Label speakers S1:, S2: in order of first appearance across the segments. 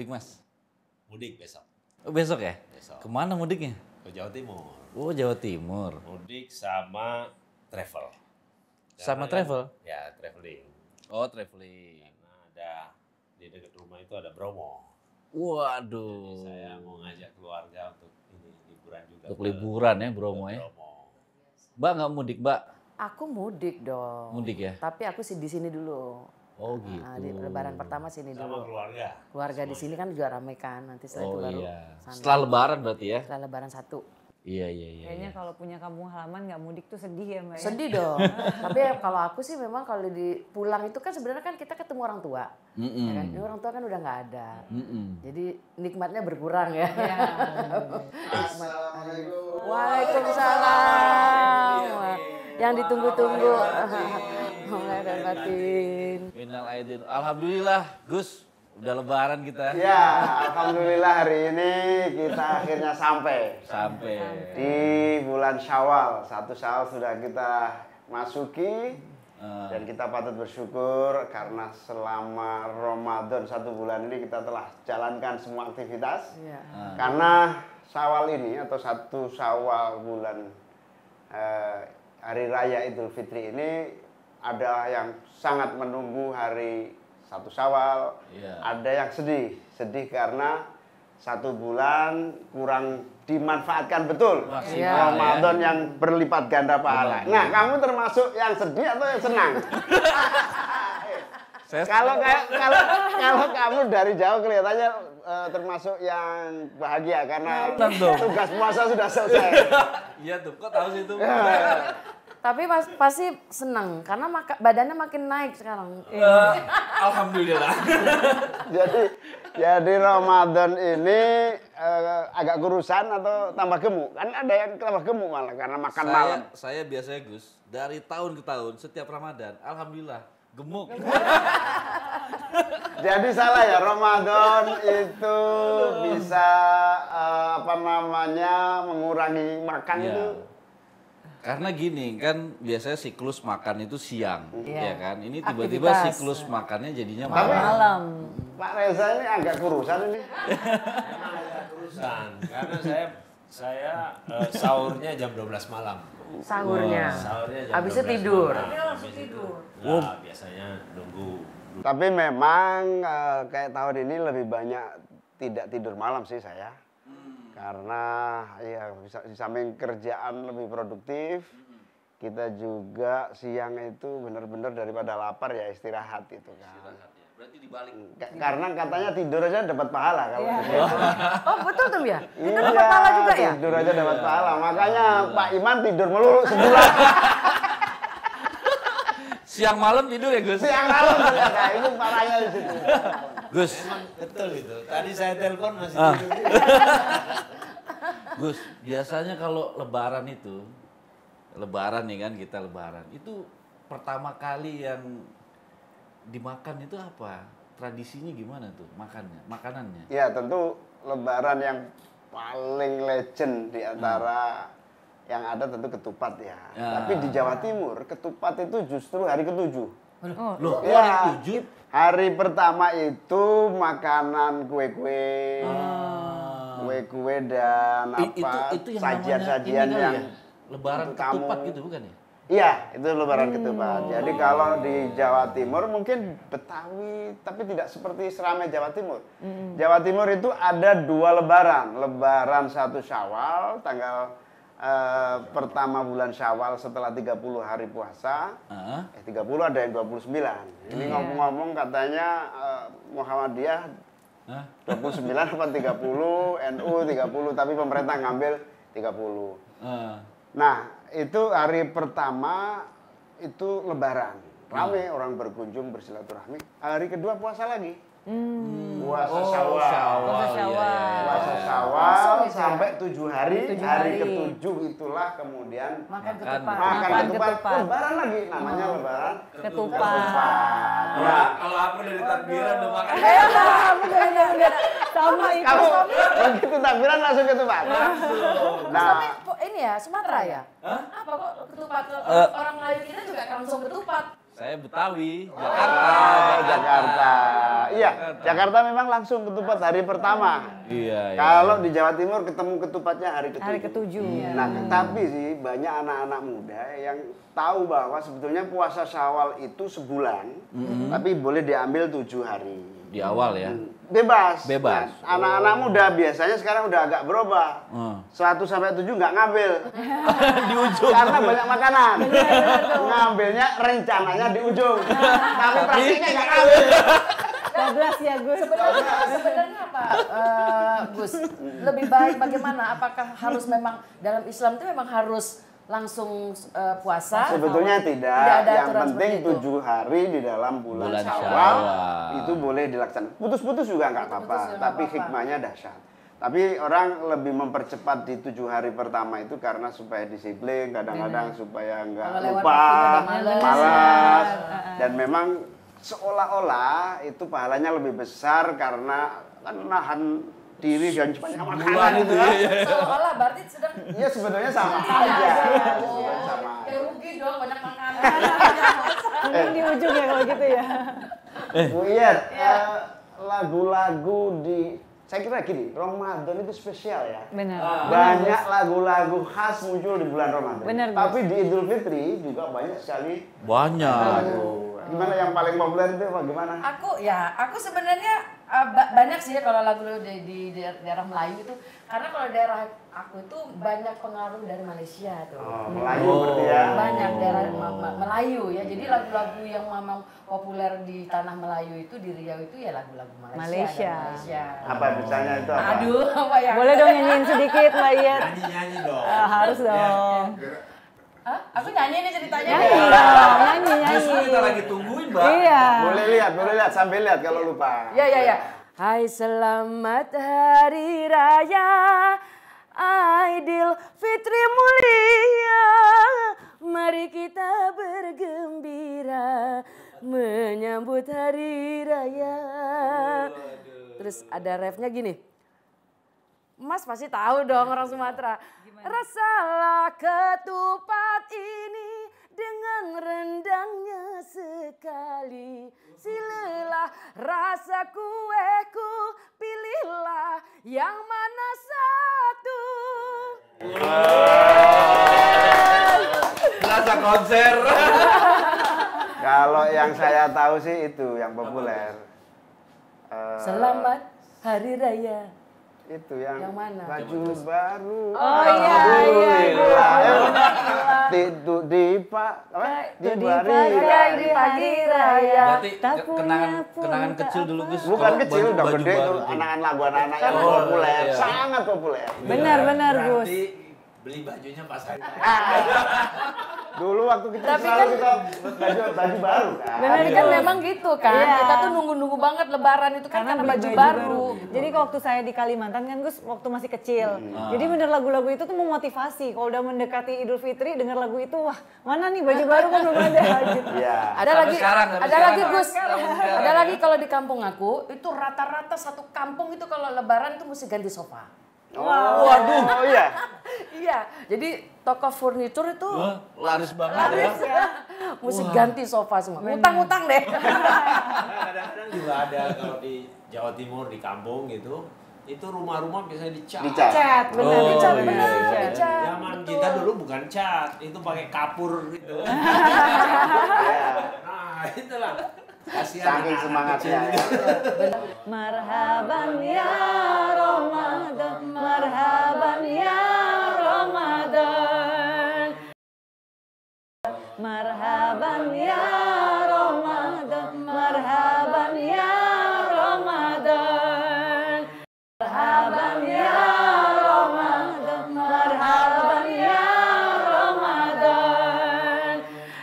S1: mudik, Mas?
S2: Mudik besok.
S1: Oh, besok ya?
S2: Besok.
S1: Kemana mudiknya?
S2: Ke Jawa Timur.
S1: Oh, Jawa Timur.
S2: Mudik sama travel.
S1: Sama
S2: Karena
S1: travel?
S2: Ya, traveling.
S1: Oh, traveling.
S2: Karena ada di dekat rumah itu ada Bromo.
S1: Waduh.
S2: Jadi saya mau ngajak keluarga untuk ini liburan juga.
S1: Untuk liburan ya, Bromo ya. Mbak nggak mudik, Mbak?
S3: Aku mudik dong.
S1: Mudik ya?
S3: Tapi aku sih di sini dulu.
S1: Oh gitu.
S3: Nah, di Lebaran pertama sini
S2: Sama
S3: dulu.
S2: keluarga.
S3: Keluarga di sini kan juga rame kan. Nanti setelah itu
S1: Oh
S3: baru
S1: iya.
S3: sana.
S1: Setelah Lebaran berarti ya?
S3: Setelah Lebaran 1.
S1: Iya, iya, iya.
S4: Kayaknya
S1: iya.
S4: kalau punya kampung halaman nggak mudik tuh sedih ya Mbak ya?
S3: Sedih dong. Tapi ya kalau aku sih memang kalau di pulang itu kan sebenarnya kan kita ketemu orang tua.
S1: Mm-mm.
S3: Ya kan? Ini orang tua kan udah nggak ada.
S1: Mm-mm.
S3: Jadi nikmatnya berkurang ya.
S4: Iya.
S3: Assalamualaikum. Waalaikumsalam. Yang ditunggu-tunggu. Mulai dan batin.
S1: Minal aidin. Alhamdulillah, Gus. Udah Lebaran kita.
S5: Ya, alhamdulillah hari ini kita akhirnya sampai
S1: Sampai.
S5: di bulan Syawal. 1 Syawal sudah kita masuki dan kita patut bersyukur karena selama Ramadan 1 bulan ini kita telah jalankan semua aktivitas.
S3: Iya.
S5: Karena Syawal ini atau 1 Syawal bulan hari raya Idul Fitri ini ada yang sangat menunggu hari 1 Syawal,
S1: Iya.
S5: ada yang sedih karena 1 bulan kurang dimanfaatkan betul.
S1: Maksimal,
S5: Ramadan yang berlipat ganda pahala. Nah, kamu termasuk yang sedih atau yang senang? Kalau kamu dari jauh kelihatannya termasuk yang bahagia karena tugas puasa sudah selesai.
S1: Iya tuh, kok tahu sih itu?
S3: Tapi pasti senang karena badannya makin naik sekarang.
S1: Alhamdulillah.
S5: Jadi Ramadan ini agak kurusan atau tambah gemuk? Kan ada yang tambah gemuk malah karena makan malam.
S1: Saya biasanya Gus, dari tahun ke tahun setiap Ramadan, alhamdulillah gemuk.
S5: Jadi salah ya, Ramadan itu bisa mengurangi makan
S1: Iya.
S5: itu.
S1: Karena gini kan biasanya siklus makan itu siang, ya
S3: Iya.
S1: kan? Ini tiba-tiba
S3: Aktivitas.
S1: siklus makannya jadinya
S5: Tapi
S1: malam.
S4: Malam.
S5: Pak Reza ini agak kurusan ini.
S2: Emang agak terusan karena saya sahurnya jam 12 malam.
S3: Sahurnya.
S2: Sahurnya jam
S3: Habisnya
S2: 12
S3: tidur.
S2: malam. Habis tidur. Nah, biasanya nunggu.
S5: Tapi memang kayak tahun ini lebih banyak tidak tidur malam sih saya. Karena ya di samping kerjaan lebih produktif, kita juga siang itu benar-benar daripada lapar ya istirahat itu kan.
S1: Berarti dibalik.
S5: Karena katanya tidur aja dapat pahala kalau gitu.
S3: Oh betul tuh ya? Itu
S5: Iya,
S3: dapat pahala juga ya?
S5: tidur aja dapat pahala. Makanya Pak Iman tidur melulu sebulan.
S1: Siang malam tidur ya Gus?
S5: Siang malam ternyata itu parahnya di situ.
S1: Gus,
S2: Betul itu. Tadi saya telepon masih tidur.
S1: Gus, biasanya kalau Lebaran itu, Lebaran nih kan kita Lebaran, itu pertama kali yang dimakan itu apa? Tradisinya gimana tuh makanannya?
S5: Ya tentu Lebaran yang paling legend di antara yang ada tentu ketupat ya.
S1: Ya.
S5: Tapi di Jawa Timur ketupat itu justru hari ke-7.
S1: Loh,
S5: Ya,
S1: hari 7?
S5: hari pertama itu makanan kue-kue, kue-kue dan apa
S1: Itu yang
S5: sajian-sajian
S1: namanya ini kali
S5: yang
S1: ya? Lebaran
S5: untuk tamu.
S1: ketupat gitu bukan ya?
S5: Iya, itu lebaran ketupat. Jadi kalau di Jawa Timur mungkin Betawi, tapi tidak seperti seramai Jawa Timur. Jawa Timur itu ada 2 lebaran. Lebaran 1 Syawal, tanggal pertama bulan Syawal setelah 30 hari puasa. 30 ada yang 29. Ini ngomong-ngomong katanya Muhammadiyah 29 apa 30, NU 30, tapi pemerintah ngambil 30. Nah, itu hari pertama itu lebaran. Rame orang berkunjung bersilaturahmi. Hari kedua puasa lagi. Puasa Syawal. Puasa Syawal sampai 7 hari. Hari ke-7 itulah kemudian
S3: Makan ketupat.
S5: makan ketupat.
S4: ketupat.
S5: Lebaran lagi namanya lebaran.
S4: Ketupat.
S5: Ya.
S1: Kalau aku dari takbiran udah makan.
S4: Bener. Sama itu.
S5: Kamu begitu takbiran langsung ketupat. Nah,
S3: Tapi ini ya Sumatera ya? Apa kok ketupat? Orang Melayu kita juga langsung ketupat.
S1: Saya Betawi, Jakarta.
S5: Jakarta. Iya, Jakarta memang langsung ketupat hari pertama.
S1: Iya.
S5: Kalau di Jawa Timur ketemu ketupatnya hari ke-7.
S4: Hari ke-7.
S5: Nah, tapi sih banyak anak-anak muda yang tahu bahwa sebetulnya puasa Syawal itu sebulan, tapi boleh diambil 7 hari.
S1: Di awal ya.
S5: Bebas.
S1: Bebas.
S5: Nah, anak-anak muda biasanya sekarang udah agak berubah. 1 sampai 7 nggak ngambil.
S1: Di ujung.
S5: Karena banyak makanan. Ngambilnya rencananya di ujung. Tapi praktiknya nggak ngambil.
S4: 14 ya Gus.
S3: Sebenarnya apa, Gus? Lebih baik bagaimana? Apakah harus memang dalam Islam itu memang harus langsung puasa?
S5: Sebetulnya tidak.
S3: ada
S5: Yang
S3: aturan
S5: penting
S3: seperti itu?
S5: 7 hari di dalam bulan
S1: Bulan
S5: Syawal
S1: Syawal.
S5: itu boleh dilaksanakan. Putus-putus juga nggak apa-apa,
S3: Putus-putus juga nggak
S5: tapi
S3: apa-apa.
S5: hikmahnya dahsyat. Tapi orang lebih mempercepat di 7 hari pertama itu karena supaya disiplin, kadang-kadang supaya nggak
S3: Kalau lewat
S5: lupa,
S3: waktunya udah males.
S5: malas, dan memang seolah-olah itu pahalanya lebih besar karena kan nahan diri dan banyak makanan itu kan.
S3: Seolah-olah berarti sedang
S5: Iya sebetulnya sama aja. Sebetulnya sama aja.
S3: kayak rugi dong banyak makanan.
S4: Untung di ujung ya kalau gitu ya.
S5: Bu Iyet, lagu-lagu di, saya kira gini, Ramadan itu spesial ya.
S4: Benar.
S5: Banyak lagu-lagu khas muncul di bulan Ramadan.
S4: Benar, Gus.
S5: Tapi di Idul Fitri juga banyak sekali
S1: Banyak.
S5: lagu. Gimana yang paling populer itu apa gimana?
S3: Aku sebenarnya banyak sih ya kalau lagu di daerah Melayu itu, karena kalau daerah aku itu banyak pengaruh dari Malaysia tuh.
S5: Oh, Melayu berarti ya.
S3: Banyak daerah Melayu ya, jadi lagu-lagu yang memang populer di tanah Melayu itu di Riau itu ya lagu-lagu Malaysia.
S4: Malaysia.
S5: Apa misalnya itu apa?
S3: Aduh, apa ya?
S4: Boleh dong nyanyiin sedikit Mbak Iyet.
S2: Nyanyi dong.
S4: Harus dong.
S3: Hah? Aku nyanyi nih ceritanya.
S4: Nyanyi dong, nyanyi.
S1: Justru kita lagi tungguin, Mbak.
S4: Iya.
S5: Boleh lihat, sambil lihat kalau lupa.
S3: Ya. Hai selamat hari raya Aidil Fitri mulia, mari kita bergembira menyambut hari raya. Terus ada refnya gini. Mas pasti tahu dong orang Sumatera. Rasalah ketupat ini dengan rendangnya sekali. Silalah rasa kueku, pilihlah yang mana satu.
S1: Rasa konser.
S5: Kalau yang saya tahu sih itu yang populer.
S3: Selamat Hari Raya.
S5: Itu yang
S3: mana?
S5: baju baru.
S4: Oh iya.
S5: Di Pak apa? Di
S4: Di
S5: Bari.
S3: pagi raya.
S1: Berarti
S4: Tak
S1: kenangan
S4: punya
S1: kenangan
S4: pun
S1: kecil
S4: tak
S1: dulu Gus.
S5: Bukan
S1: Kalau
S5: kecil, udah
S1: baju
S5: gede
S1: baru
S5: tuh
S1: tuh.
S5: anak-anak lagu-anak yang
S1: Oh,
S5: populer,
S1: iya.
S5: sangat populer.
S4: Benar Gus.
S2: Berarti beli bajunya pas hari
S5: Dulu waktu kita
S3: Tapi
S5: selalu
S3: kan-
S5: kita baju baru kan.
S3: Benar kan memang gitu kan.
S4: Iya.
S3: Kita tuh nunggu-nunggu banget lebaran itu kan karena
S4: beli
S3: baju baru.
S4: Jadi waktu saya di Kalimantan kan Gus, waktu masih kecil. Jadi bener lagu-lagu itu tuh memotivasi. Kalau udah mendekati Idul Fitri denger lagu itu, wah mana nih baju baru kan belum ada gitu.
S5: Iya.
S3: Ada
S1: Sampai
S3: lagi,
S1: sekarang, sampai
S3: ada
S1: sekarang.
S3: lagi Gus.
S1: Sampai sekarang,
S3: Ada
S1: ya.
S3: lagi kalau di kampung aku itu rata-rata satu kampung itu kalau lebaran itu mesti ganti sofa.
S5: Waduh. Oh iya.
S3: Iya, jadi toko furnitur itu
S1: Wah, laris banget
S3: laris
S1: ya.
S3: ya. Mesti ganti sofa semua. Utang-utang deh.
S2: kadang-kadang juga ada kalau di Jawa Timur di kampung gitu, itu rumah-rumah biasanya dicat.
S5: Dicat.
S4: Cat, bener.
S1: Oh,
S3: Dicat,
S1: iya,
S3: bener,
S1: iya.
S3: dicat.
S2: Zaman
S3: betul.
S2: kita dulu bukan cat, itu pakai kapur gitu.
S5: Iya.
S2: Nah, itulah. Kasihan
S5: Saking
S2: anak-anak
S5: semangatnya
S2: kecil
S5: ya.
S2: gitu.
S4: Marhaban ya Ramadan, marhaban ya Ramadan. Marhaban ya Ramadan, marhaban ya Ramadan. Marhaban ya Ramadan, marhaban ya Ramadan.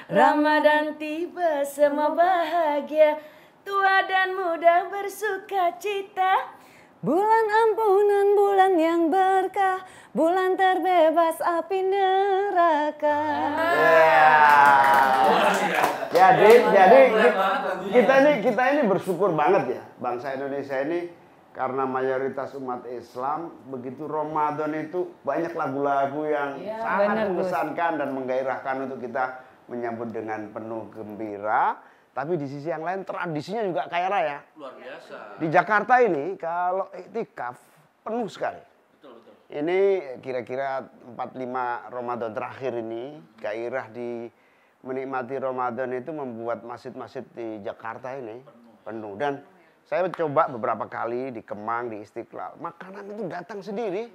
S3: Ramadan tiba semua bahagia, tua dan muda bersuka cita.
S4: Bulan ampunan, bulan yang berkah, bulan terbebas api neraka.
S5: Jadi kita ini bersyukur banget ya, bangsa Indonesia ini karena mayoritas umat Islam, begitu Ramadan itu banyak lagu-lagu yang sangat
S4: bener, Gus.
S5: mengesankan dan menggairahkan untuk kita menyambut dengan penuh gembira, tapi di sisi yang lain tradisinya juga kaya raya.
S1: Luar biasa.
S5: Di Jakarta ini kalau iktikaf penuh sekali.
S1: Betul.
S5: Ini kira-kira 4-5 Ramadan terakhir ini, gairah di menikmati Ramadan itu membuat masjid-masjid di Jakarta ini penuh. Dan saya coba beberapa kali di Kemang, di Istiqlal, makanan itu datang sendiri.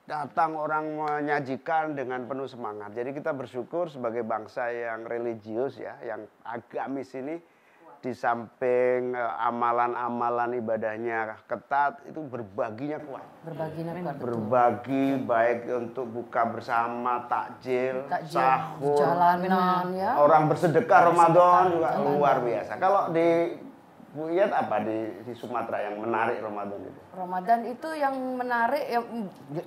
S5: Datang orang menyajikan dengan penuh semangat. Jadi kita bersyukur sebagai bangsa yang religius ya, yang agamis ini, di samping amalan-amalan ibadahnya ketat, itu berbaginya kuat.
S3: Berbaginya kuat.
S5: Berbagi baik untuk buka bersama, takjil, sahur,
S3: jalanan ya.
S5: orang bersedekah Ramadan juga luar biasa. Kalau di Bu Iyat apa di Sumatera yang menarik Ramadan itu?
S3: Ramadan itu yang menarik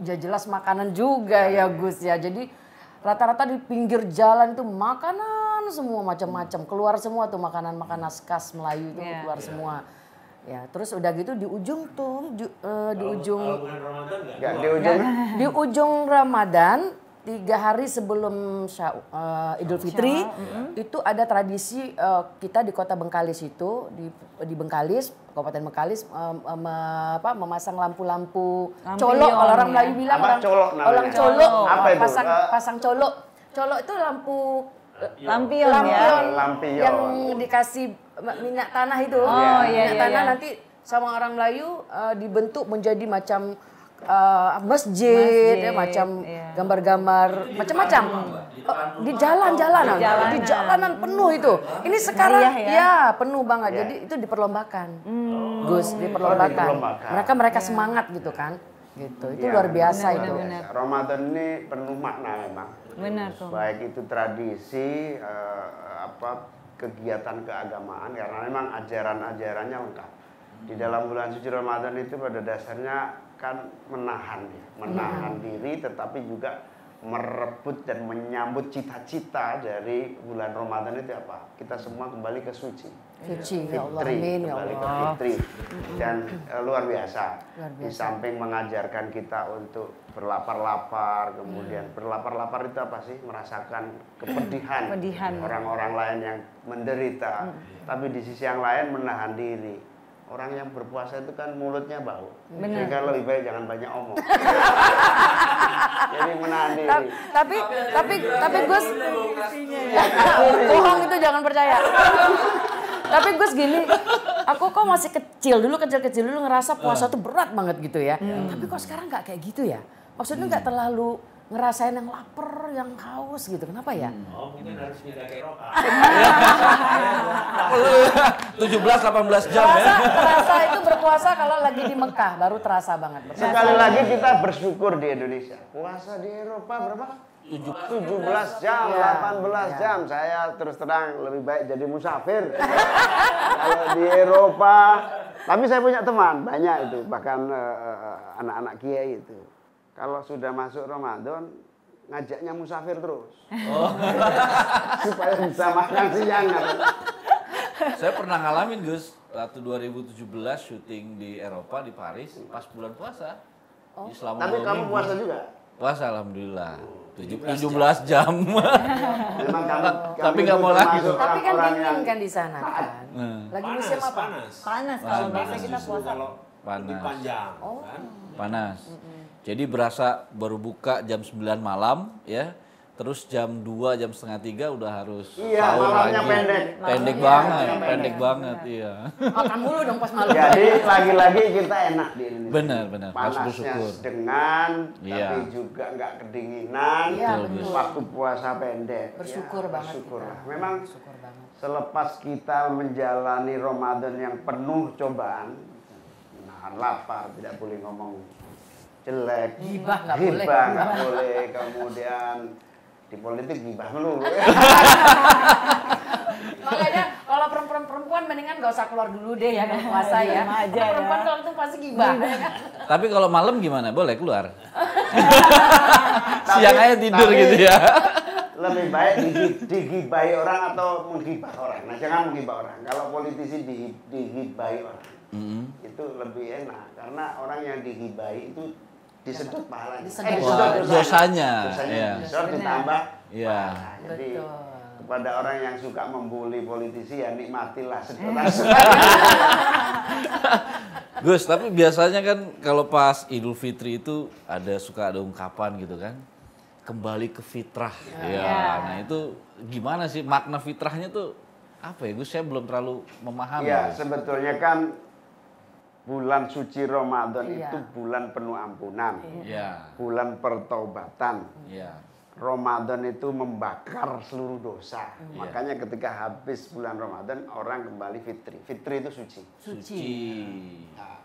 S3: ya jelas makanan juga ya Gus ya. Jadi rata-rata di pinggir jalan itu makanan semua macam-macam. Keluar semua tuh makanan-makanan khas Melayu itu keluar semua. Ya, terus udah gitu di ujung tuh di ujung
S2: bulan Ramadan nggak?
S5: Ya, di ujung
S3: di ujung Ramadan 3 hari sebelum Idul Fitri itu ada tradisi kita di Kota Bengkalis itu di Bengkalis, Kabupaten Bengkalis memasang lampu-lampu colok kalau orang Melayu bilang
S5: Apa colok namanya?
S3: orang colok
S5: Apa itu?
S3: pasang colok. Colok itu lampu
S4: Lampion ya.
S5: Lampion.
S3: yang dikasih minyak tanah itu.
S4: Oh, iya,
S3: Minyak tanah
S4: iya.
S3: nanti sama orang Melayu dibentuk menjadi macam masjid ya, macam
S4: iya.
S3: gambar-gambar macam-macam. Di jalanan penuh itu. Ini sekarang
S4: Meriah ya?
S3: penuh banget.
S5: Ya.
S3: Jadi itu diperlombakan. Gus, diperlombakan. Mereka semangat gitu kan. Gitu. Itu
S5: Ya,
S3: luar biasa
S5: luar
S3: itu.
S5: biasa. Ramadan ini penuh makna memang.
S4: Benar tuh.
S5: Baik itu tradisi kegiatan keagamaan karena memang ajaran-ajarannya lengkap. Di dalam bulan suci Ramadan itu pada dasarnya kan menahan diri tetapi juga merebut dan menyambut cita-cita dari bulan Ramadan itu apa? Kita semua kembali ke suci.
S3: Suci ya Allah,
S5: Fitri,
S3: amin ya
S5: kembali ke
S3: Allah.
S5: fitri. Dan luar biasa.
S3: Luar
S5: Di
S3: biasa.
S5: samping mengajarkan kita untuk berlapar-lapar, kemudian berlapar-lapar itu apa sih? Merasakan kepedihan orang-orang lain yang menderita. Tapi di sisi yang lain menahan diri. Orang yang berpuasa itu kan mulutnya bau. Jadi kan lebih baik jangan banyak omong. Jadi menahan diri.
S3: Tapi Gus bohong itu jangan percaya. Tapi Gus gini, aku kok masih kecil dulu ngerasa puasa tuh berat banget gitu ya. Tapi kok sekarang nggak kayak gitu ya? Maksudnya nggak terlalu ngerasain yang lapar, yang haus gitu. Kenapa ya?
S2: Oh, mungkin harus pindah ke Eropa.
S1: 17-18 jam ya.
S3: Terasa itu berpuasa kalau lagi di Mekah baru terasa banget.
S5: Sekali lagi kita bersyukur di Indonesia. Puasa di Eropa berapa? 17 jam, 18 jam. Saya terus terang lebih baik jadi musafir. Kalau di Eropa, tapi saya punya teman banyak itu, bahkan anak-anak kiai itu. Kalau sudah masuk Ramadan, ngajaknya musafir terus. Supaya bisa makan siang.
S1: Saya pernah ngalamin Gus, waktu 2017 syuting di Eropa, di Paris, pas bulan puasa. Selama
S5: Tapi
S1: 2
S5: kamu
S1: minggu.
S5: puasa juga?
S1: Puasa alhamdulillah. 17 jam.
S5: Memang kamu
S1: Tapi nggak mau lagi.
S5: termasuk
S3: Tapi kan
S5: orang
S3: dingin
S5: yang
S3: kan di sana kan. Lagi musim apa?
S4: Panas kalau biasa kita
S2: Justru
S4: puasa.
S2: kalau
S1: Panas.
S2: lebih panjang, kan?
S1: Panas. Jadi berasa baru buka jam 9 malam ya. Terus jam 2, jam setengah 3 udah harus
S5: Iya,
S1: sahur
S5: malamnya
S1: lagi.
S5: pendek.
S1: Pendek banget, iya.
S3: Makan mulu dong pas malam.
S5: Jadi lagi-lagi kita enak di Indonesia.
S1: Benar, harus
S5: Panasnya
S1: bersyukur.
S5: sedengan,
S1: Iya.
S5: tapi juga nggak kedinginan.
S3: Iya,
S1: betul.
S5: Waktu puasa pendek.
S3: Bersyukur
S5: Ya,
S3: banget
S5: bersyukur
S3: kita.
S5: lah. Memang
S3: Syukur banget.
S5: selepas kita menjalani Ramadan yang penuh cobaan, nahan lapar, tidak boleh ngomong jelek,
S3: Gibah nggak boleh.
S5: gibah nggak boleh, kemudian di politik gibah melulu.
S3: Makanya kalau perempuan mendingan gak usah keluar dulu deh ya kalau puasa ya.
S4: Diam aja
S3: Karena perempuan
S4: ya.
S3: kalau itu pasti gibah. ya kan?
S1: Tapi kalau malam gimana? Boleh keluar? Siang aja tidur
S5: tapi
S1: gitu ya.
S5: Lebih baik digibahi orang atau menggibah orang. Nah, jangan menggibah orang. Kalau politisi digibahi orang, itu lebih enak. Karena orang yang digibahi itu disedot pahalanya.
S3: Disedot.
S1: Wah, dosanya.
S5: Dosanya
S1: Iya.
S5: disedot ditambah
S1: Iya.
S5: pahala. Jadi
S3: Betul.
S5: Kepada orang yang suka membuli politisi ya nikmatilah
S1: Gus, tapi biasanya kan kalau pas Idul Fitri itu suka ada ungkapan gitu kan, kembali ke fitrah. Ya, nah itu gimana sih makna fitrahnya tuh apa ya Gus? Saya belum terlalu memahami.
S5: Ya, sebetulnya kan bulan suci Ramadan itu bulan penuh ampunan, bulan pertaubatan. Ramadan itu membakar seluruh dosa. Makanya ketika habis bulan Ramadan orang kembali fitri. Fitri itu suci.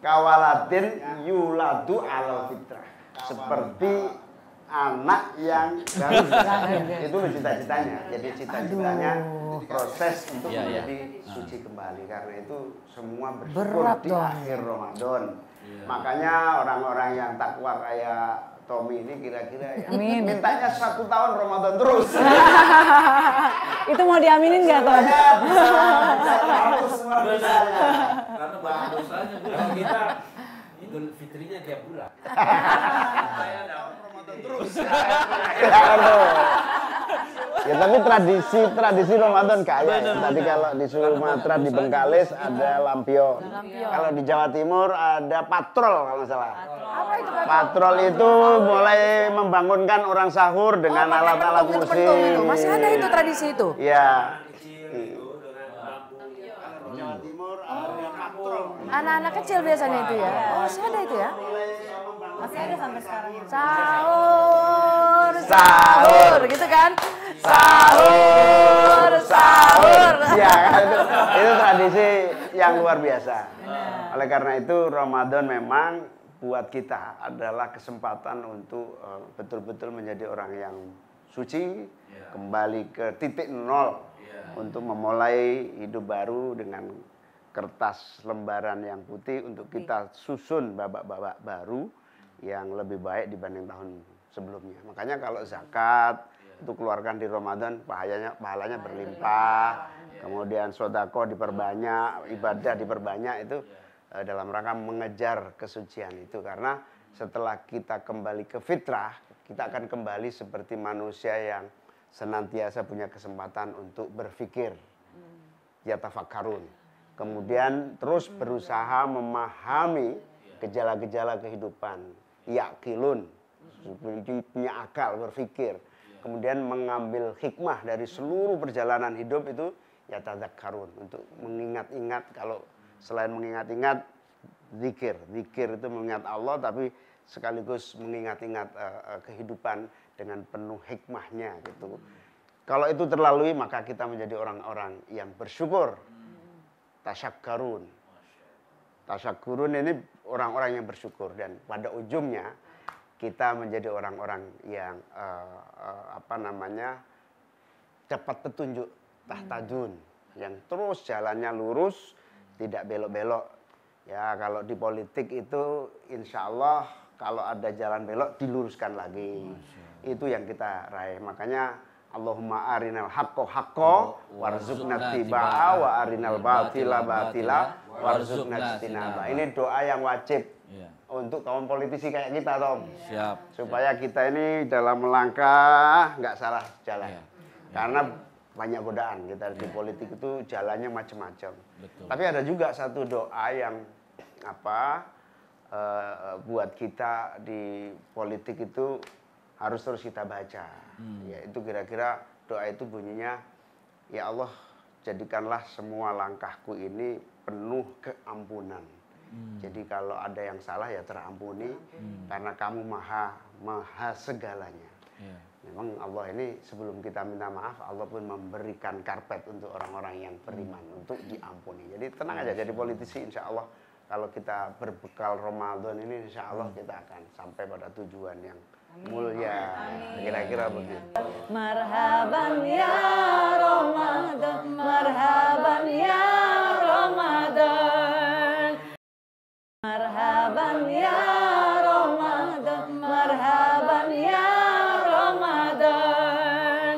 S5: Kawalatin yuladu ala fitrah. Seperti anak yang baru itu cita-citanya. Jadi cita-citanya proses untuk menjadi suci kembali. Karena itu semua bersyukur di akhir Ramadan. Makanya orang-orang yang takwa kayak Tommy ini kira-kira ya mintanya 1 tahun Ramadan terus.
S4: Itu mau diaminin nggak Tom?
S5: Bisa hapus semua dosanya.
S2: Karena banyak dosanya. Kalau kita Idul Fitrinya tiap bulan. Saya dapat Ramadan terus.
S5: Ya tapi tradisi Ramadan kaya. Tadi kalau di Sumatera di Bengkalis ada lampion. Kalau di Jawa Timur ada patrol kalau nggak salah.
S3: Apa itu
S5: Patrol itu mulai membangunkan orang sahur dengan alat-alat musik.
S3: Masih ada itu tradisi itu?
S5: Ya.
S3: Anak-anak kecil biasanya itu ya? Oh, masih ada itu ya?
S4: Masih ada sampai sekarang.
S3: Sahur, sahur, gitu kan? Sahur, sahur.
S5: Ya, itu tradisi yang luar biasa. Oleh karena itu Ramadan memang buat kita adalah kesempatan untuk betul-betul menjadi orang yang suci, kembali ke titik nol untuk memulai hidup baru dengan kertas lembaran yang putih untuk kita susun babak-babak baru yang lebih baik dibanding tahun sebelumnya. Makanya kalau zakat itu keluarkan di Ramadan pahalanya berlimpah, kemudian sedekah diperbanyak, ibadah diperbanyak itu dalam rangka mengejar kesucian itu. Karena setelah kita kembali ke fitrah, kita akan kembali seperti manusia yang senantiasa punya kesempatan untuk berpikir, yatafakkarun, kemudian terus berusaha memahami gejala-gejala kehidupan, yaqilun, punya akal, berpikir, kemudian mengambil hikmah dari seluruh perjalanan hidup itu, yatadzakkarun, untuk mengingat-ingat. Kalau selain mengingat-ingat, zikir itu mengingat Allah, tapi sekaligus mengingat-ingat kehidupan dengan penuh hikmahnya gitu. Kalau itu terlalui, maka kita menjadi orang-orang yang bersyukur. Tasyakkarun. Tasyakkurun ini orang-orang yang bersyukur, dan pada ujungnya kita menjadi orang-orang yang dapat petunjuk tahtadun, yang terus jalannya lurus, tidak belok-belok. Ya, kalau di politik itu insya Allah kalau ada jalan belok diluruskan lagi. Itu yang kita raih. Makanya Allahumma arinal haqqo haqqo warzuqna tiba'a wa arinal batila batila warzuqna ijtinaba. Ini doa yang wajib untuk kaum politisi kayak kita, Tom. Supaya kita ini dalam melangkah nggak salah jalan. Karena banyak godaan kita di politik itu, jalannya macam-macam. Tapi ada juga satu doa yang buat kita di politik itu harus terus kita baca. Yaitu kira-kira doa itu bunyinya, ya Allah, jadikanlah semua langkahku ini penuh keampunan. Jadi kalau ada yang salah ya terampuni, karena kamu maha segalanya. Memang Allah ini sebelum kita minta maaf, Allah pun memberikan karpet untuk orang-orang yang beriman untuk diampuni. Jadi tenang aja, jadi politisi insya Allah kalau kita berbekal Ramadan ini insya Allah kita akan sampai pada tujuan yang mulia. Kira-kira begitu.
S4: Marhaban ya Ramadan, marhaban ya Ramadan, marhaban ya Ramadan, marhaban ya Ramadan.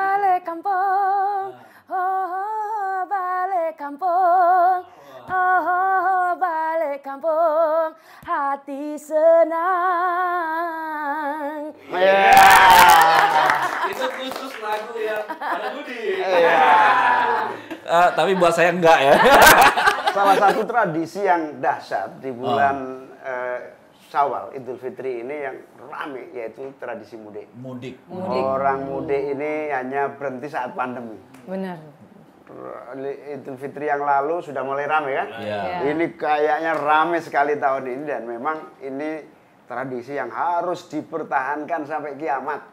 S3: Balik kampung, oh balik kampung, oh balik kampung, hati senang.
S2: Itu khusus lagu yang
S1: Tapi buat saya enggak ya.
S5: Salah satu tradisi yang dahsyat di bulan Syawal Idul Fitri ini yang rame yaitu tradisi mudik.
S1: Mudik.
S5: Orang mudik ini hanya berhenti saat pandemi.
S4: Benar.
S5: Idul Fitri yang lalu sudah mulai rame kan?
S1: Iya.
S5: Ini kayaknya rame sekali tahun ini dan memang ini tradisi yang harus dipertahankan sampai kiamat.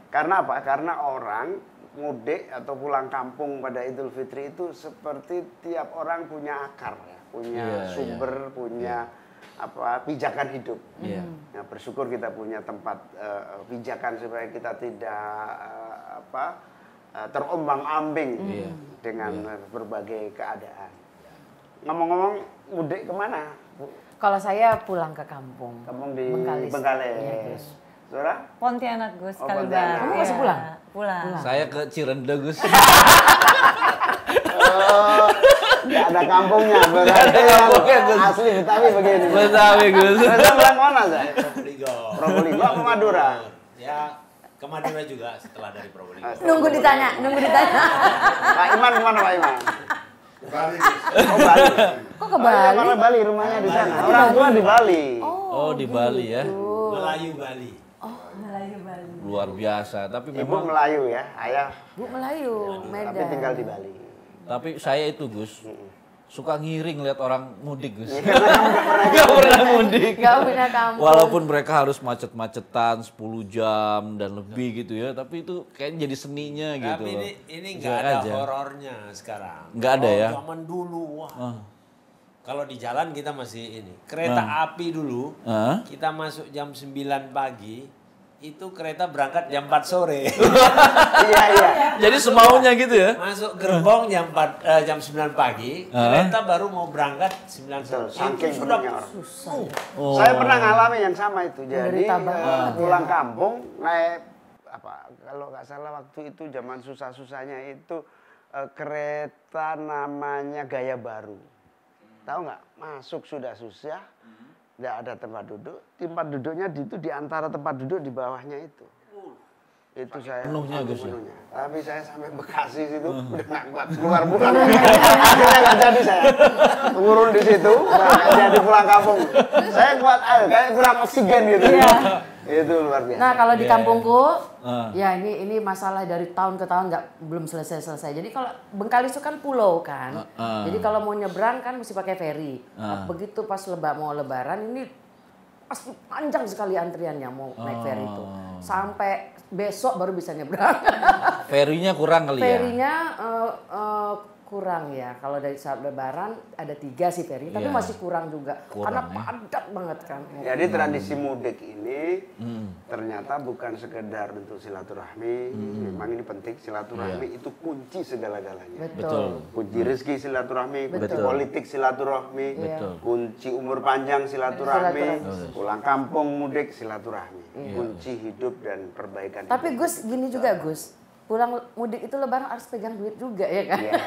S5: Karena apa? Karena orang mudik atau pulang kampung pada Idul Fitri itu seperti tiap orang punya akar, ya, punya sumber, punya pijakan hidup. Nah, bersyukur kita punya tempat pijakan supaya kita tidak terombang-ambing dengan berbagai keadaan. Ngomong-ngomong, mudik kemana?
S3: Kalau saya pulang ke kampung.
S5: Kampung di
S3: Bengkalis.
S5: Bengkalis.
S3: Iya, Gus.
S5: Saudara?
S4: Pontianak Gus,
S5: Oh,
S4: Kalbar.
S5: Pontianak.
S3: Kamu masih pulang?
S4: Pulang.
S1: Saya ke Cirende, Gus.
S5: Nggak ada kampungnya, berarti
S1: kampungnya, Gus.
S5: asli Betawi begini.
S1: Betawi, Gus.
S5: Saya bilang mana saya?
S2: Probolinggo.
S5: Probolinggo apa Madura?
S2: Ya, ke Madura juga setelah dari Probolinggo.
S3: Nunggu ditanya.
S5: Pak Iman kemana Pak Iman?
S6: Bali.
S5: Oh Bali.
S3: Kok ke
S5: Oh, iya,
S3: Bali?
S5: mana Bali rumahnya di sana. Orang tua di Bali.
S1: Oh, di Bali ya.
S2: Melayu Bali.
S1: Luar biasa. Tapi
S5: Ibu
S1: memang
S5: Melayu ya, ayah
S3: Bu Melayu, Medan.
S5: tapi tinggal di Bali.
S1: tapi saya itu, Gus, suka ngiring lihat orang mudik, Gus.
S5: Karena kamu nggak pernah
S1: Nggak pernah mudik.
S3: Gak punya kampung.
S1: Walaupun mereka harus macet-macetan 10 jam dan lebih gitu ya, tapi itu kayaknya jadi seninya gitu
S2: Tapi
S1: loh.
S2: ini
S1: Bisa
S2: nggak ada
S1: aja.
S2: horornya sekarang.
S1: Nggak ada ya?
S2: Zaman dulu, wah. Kalau di jalan kita masih ini. Kereta api dulu,
S1: Hah?
S2: kita masuk jam 9 pagi, itu kereta berangkat jam 4 sore.
S5: Iya iya.
S1: Jadi semaunya gitu ya?
S2: Masuk gerbong jam 9 pagi, kereta baru mau berangkat 9 sore.
S5: Saking
S2: Itu sudah
S5: penuhnya orang.
S1: Oh.
S5: Saya pernah ngalami yang sama itu. Jadi
S3: Menderita banget,
S5: pulang kampung naik kalau nggak salah waktu itu zaman susah-susahnya itu kereta namanya Gaya Baru. Tahu nggak? Masuk sudah susah, nggak ada tempat duduk. Tempat duduknya di antara tempat duduk di bawahnya itu. Itu saya
S1: Penuhnya, Gus, ya?
S5: penuhnya. Tapi saya sampai Bekasi situ udah nggak kuat keluar pulang. Akhirnya nggak jadi saya turun di situ, nggak jadi pulang kampung. Saya kuat aja, kayak kurang oksigen gitu. Itu luar biasa.
S3: Nah kalau di kampungku, ya ini masalah dari tahun ke tahun belum selesai. Jadi kalau Bengkalis itu kan pulau kan, jadi kalau mau nyebrang kan mesti pakai feri. Nah, begitu pas mau lebaran ini pasti panjang sekali antriannya mau naik feri itu, sampai besok baru bisa nyebrang.
S1: Ferinya kurang kali ya?
S3: Ferinya kurang ya. Kalau dari saat lebaran ada 3 sih feri, tapi
S1: Iya.
S3: masih kurang juga. Karena
S1: Kurang, ya.
S3: padat banget kan.
S5: Jadi tradisi mudik ini ternyata bukan sekedar untuk silaturahmi, memang ini penting silaturahmi itu kunci segala-galanya.
S3: Betul.
S5: Kunci rezeki silaturahmi, kunci
S3: Betul.
S5: politik silaturahmi,
S1: Betul.
S5: kunci umur panjang silaturahmi, pulang kampung mudik silaturahmi, kunci hidup dan perbaikan.
S3: Tapi
S5: hidup.
S3: Gus gini juga Gus, pulang mudik itu lebaran harus pegang duit juga ya kan?
S5: Iya.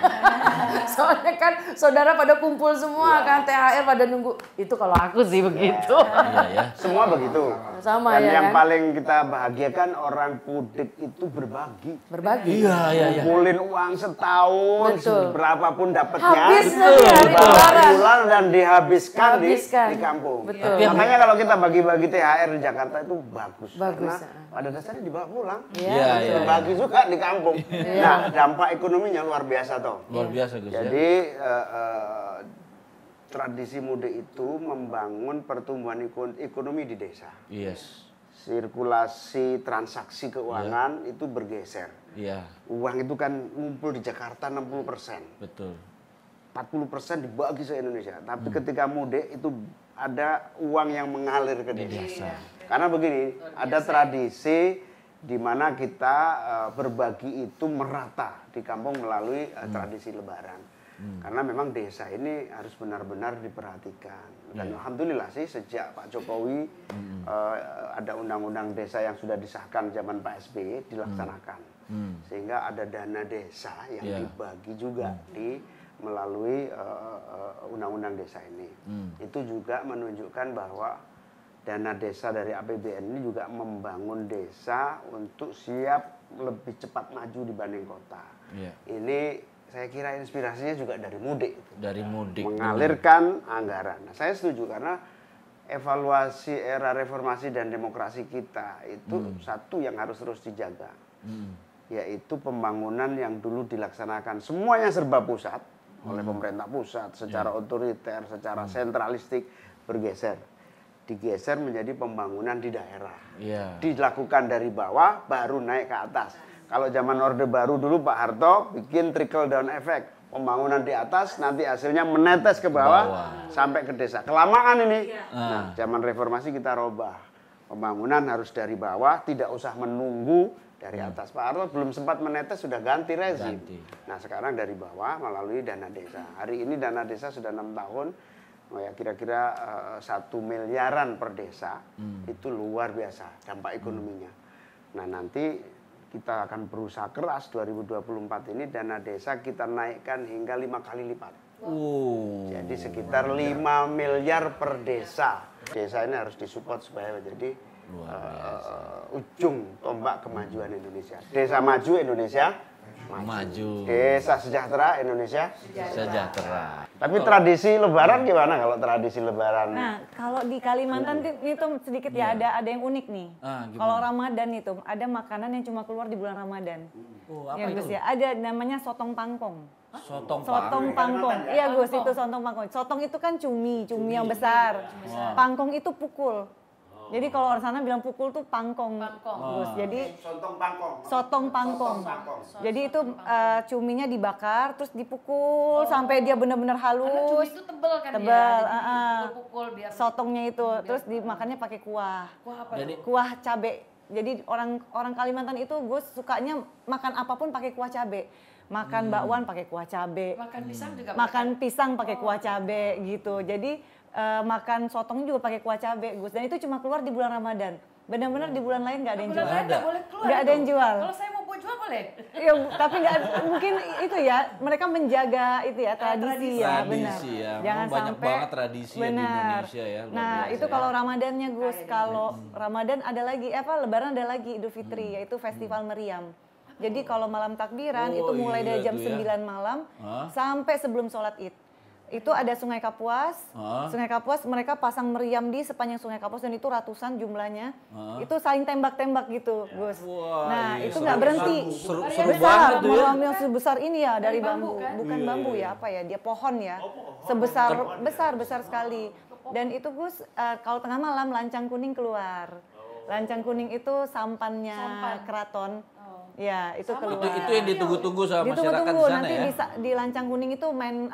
S3: Soalnya kan saudara pada kumpul semua kan, THR pada nunggu. Itu kalau aku sih begitu.
S1: Iya ya.
S5: Semua begitu.
S3: Sama
S5: Dan
S3: ya
S5: yang
S3: kan?
S5: paling kita bahagiakan orang mudik itu berbagi.
S3: Berbagi.
S1: Iya.
S5: Kumpulin uang setahun,
S3: Betul.
S5: berapapun dapatnya,
S3: Habis nanti hari
S5: dibawa
S3: lebaran.
S5: pulang dan dihabiskan
S3: Habiskan.
S5: di kampung.
S3: Betul.
S5: Makanya kalau kita bagi-bagi THR di Jakarta itu bagus.
S3: Bagus.
S5: Karena pada dasarnya dibawa pulang.
S3: Iya,
S1: iya.
S5: Berbagi juga di kampung. Nah, dampak ekonominya luar biasa toh.
S1: Luar biasa, Gus ya.
S5: Jadi tradisi mudik itu membangun pertumbuhan ekonomi di desa.
S1: Yes.
S5: Sirkulasi transaksi keuangan itu bergeser.
S1: Iya,
S5: Uang itu kan ngumpul di Jakarta 60%.
S1: betul.
S5: 40% dibagi se Indonesia. Tapi ketika mudik itu ada uang yang mengalir ke desa. Karena begini, ada tradisi di mana kita berbagi itu merata di kampung melalui tradisi lebaran. Karena memang desa ini harus benar-benar diperhatikan. Dan alhamdulillah sih sejak Pak Jokowi ada undang-undang desa yang sudah disahkan zaman Pak SBY dilaksanakan. Sehingga ada dana desa yang dibagi juga melalui undang-undang desa ini. Itu juga menunjukkan bahwa dana desa dari APBN ini juga membangun desa untuk siap lebih cepat maju dibanding kota.
S1: Iya.
S5: Ini saya kira inspirasinya juga dari mudik.
S1: Dari mudik.
S5: Mengalirkan anggaran. Nah, saya setuju karena evaluasi era reformasi dan demokrasi kita itu satu yang harus terus dijaga. Yaitu pembangunan yang dulu dilaksanakan semuanya serba pusat oleh pemerintah pusat secara otoriter, secara sentralistik bergeser. Digeser menjadi pembangunan di daerah. Dilakukan dari bawah baru naik ke atas. Kalau zaman Orde Baru dulu Pak Harto bikin trickle down effect. Pembangunan di atas nanti hasilnya menetes ke bawah sampai ke desa. Kelamaan ini. Nah, zaman reformasi kita robah. Pembangunan harus dari bawah, tidak usah menunggu dari atas. Pak Harto belum sempat menetes sudah ganti rezim. Nah, sekarang dari bawah melalui dana desa. Hari ini dana desa sudah 6 tahun. Oh ya, kira-kira 1 miliaran per desa. Itu luar biasa dampak ekonominya. Nah, nanti kita akan berusaha keras 2024 ini dana desa kita naikkan hingga 5 kali lipat. Jadi sekitar 5 miliar per desa. Desa ini harus disupport supaya menjadi ujung tombak kemajuan Indonesia. Desa maju Indonesia maju. Desa sejahtera Indonesia sejahtera. Tapi tradisi Lebaran gimana kalau tradisi Lebaran?
S4: Nah, kalau di Kalimantan itu sedikit ya ada yang unik nih. Kalau Ramadan itu ada makanan yang cuma keluar di bulan Ramadan.
S1: Apa
S4: ya, Gus
S1: itu?
S4: ya, ada namanya sotong pangkong.
S1: Sotong
S4: Pangkong. Iya Gus, itu sotong pangkong. Sotong itu kan cumi yang besar. Pangkong itu pukul. Jadi kalau orang sana bilang pukul tuh pangkong. Gus. Jadi sotong pangkong. Jadi itu cuminya dibakar terus dipukul sampai dia benar-benar halus.
S3: Karena cumi itu tebel kan
S4: tebel,
S3: ya. Pukul biar
S4: sotongnya itu terus dimakannya pakai kuah.
S3: Jadi
S4: kuah cabe. Jadi orang Kalimantan itu Gus sukanya makan apapun pakai kuah cabe. Makan bakwan pakai kuah cabe.
S3: makan pisang juga
S4: Makan pisang pakai kuah cabe gitu. Jadi makan sotong juga pakai kuah cabe, Gus. Dan itu cuma keluar di bulan Ramadan. Benar-benar di bulan lain nggak ada yang jual.
S3: Nggak boleh keluar.
S4: Nggak ada yang jual.
S3: Kalau saya mau jual boleh.
S4: Ya, tapi nggak mungkin itu ya. Mereka menjaga itu ya tradisi ya, benar.
S1: Ya.
S4: Jangan
S1: banyak
S4: sampai
S1: banget tradisi ya di Indonesia ya.
S4: Nah, itu kalau Ramadannya Gus. Kalau Ramadan ada lagi Lebaran ada lagi Idul Fitri yaitu Festival Meriam. Jadi kalau malam takbiran itu mulai dari jam 9 malam sampai sebelum sholat Id. Itu ada Sungai Kapuas. Sungai Kapuas mereka pasang meriam di sepanjang Sungai Kapuas dan itu ratusan jumlahnya. Itu saling tembak-tembak gitu, Gus. Nah, itu nggak berhenti.
S1: Seru
S4: Besar,
S1: banget tuh ya.
S4: meriam yang sebesar ini ya dari bambu.
S3: kan?
S4: Bukan bambu ya, apa ya? Dia pohon ya. Besar sekali. Dan itu Gus, kalau tengah malam lancang kuning keluar. Lancang kuning itu sampannya keraton. Ya, itu keluar.
S1: Itu yang ditunggu-tunggu sama masyarakat di sana
S4: nanti
S1: ya.
S4: di Lancang Kuning itu main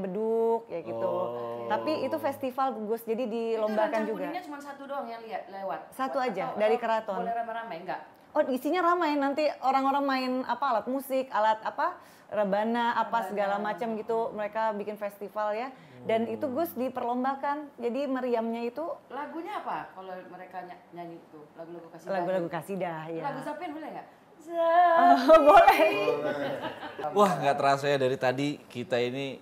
S4: beduk ya gitu. Tapi itu festival Gus, jadi dilombakan juga.
S3: Kuningnya cuma satu doang yang lewat.
S4: Satu aja dari keraton.
S3: Boleh ramai-ramai enggak?
S4: Oh, isinya ramai. Nanti orang-orang main alat musik, rebana, segala macam gitu. Mereka bikin festival ya. Dan itu Gus diperlombakan. Jadi meriamnya itu
S3: Lagunya apa kalau mereka nyanyi itu? Lagu-lagu kasidah.
S4: lagu-lagu kasidah ya.
S3: Lagu Zapin boleh enggak?
S4: Boleh.
S1: Wah, nggak terasa ya dari tadi kita ini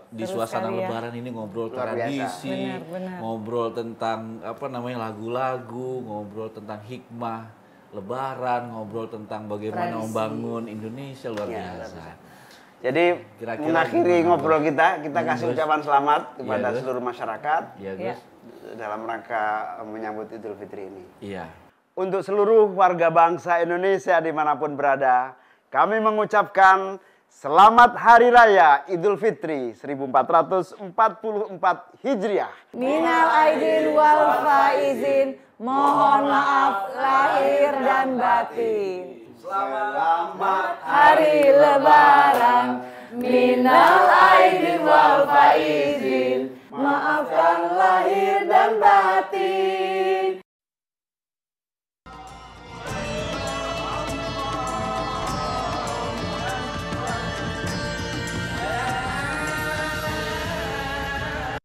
S1: di
S4: Terus
S1: suasana
S4: sekali ya.
S1: Lebaran ini ngobrol
S5: Luar
S1: tradisi,
S4: Benar.
S1: ngobrol tentang lagu-lagu, ngobrol tentang hikmah Lebaran, ngobrol tentang bagaimana membangun Indonesia luar biasa.
S5: Jadi
S1: Kira-kira
S5: mengakhiri
S1: gimana,
S5: ngobrol kita kasih
S1: Gus?
S5: ucapan selamat kepada
S1: Gus.
S5: seluruh masyarakat
S1: Iya, Gus.
S5: dalam rangka menyambut Idul Fitri ini.
S1: Iya.
S5: Untuk seluruh warga bangsa Indonesia dimanapun berada, kami mengucapkan Selamat Hari Raya Idul Fitri 1444 Hijriah.
S4: Minal aidin wal faizin, mohon maaf lahir dan batin.
S5: Selamat
S4: Hari Lebaran, minal aidin wal faizin, maafkan lahir dan batin.